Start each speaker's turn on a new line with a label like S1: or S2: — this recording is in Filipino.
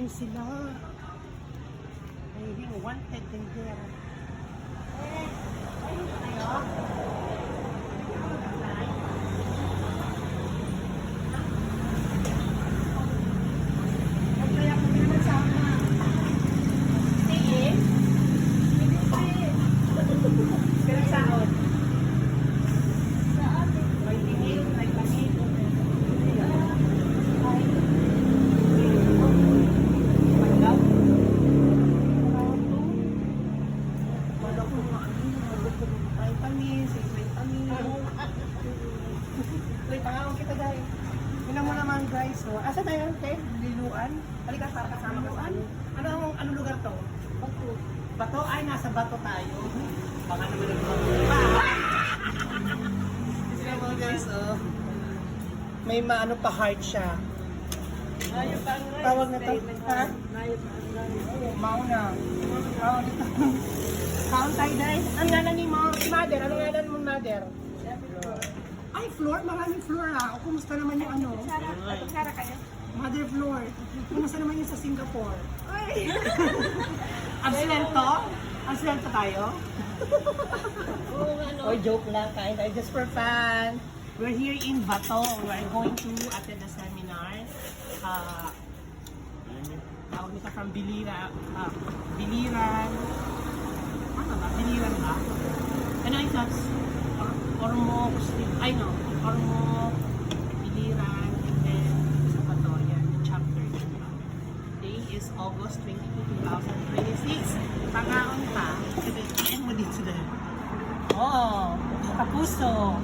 S1: rin sila. Ay, wanted din there. Guys, so, asa tayo, okay? Liluan? Halika para kasama ko sa ano. Anong lugar to? Bato. Bato? Ay, nasa Bato tayo. Baka naman nagbato. Sila mga guys, oh. May maano pa heart siya. Tawag na to? Ha? Mauna. Tawag na to. Kaon tayo guys. Ang ngalan ni mother? Anong ngalan mo mother? Ay, Floor? Maraming Floor ah. O, kumusta naman yung ano?
S2: Sara kayo?
S1: Mother Floor. Kumusta naman yung sa Singapore?
S2: Ay!
S1: Absento? Absento tayo? Or joke lang, kain tayo just for fun. We're here in Bato. We're going to attend a seminar. Tawag nito from Biliran. Biliran. Ano ba? Biliran ba? Ano yung class? Ormoc, I know, Ormoc, Biliran, and then sa Bato, yan, chapter. Today is August 22, 2026. Pangaon pa. End mo dito dahil. Oo, kapuso.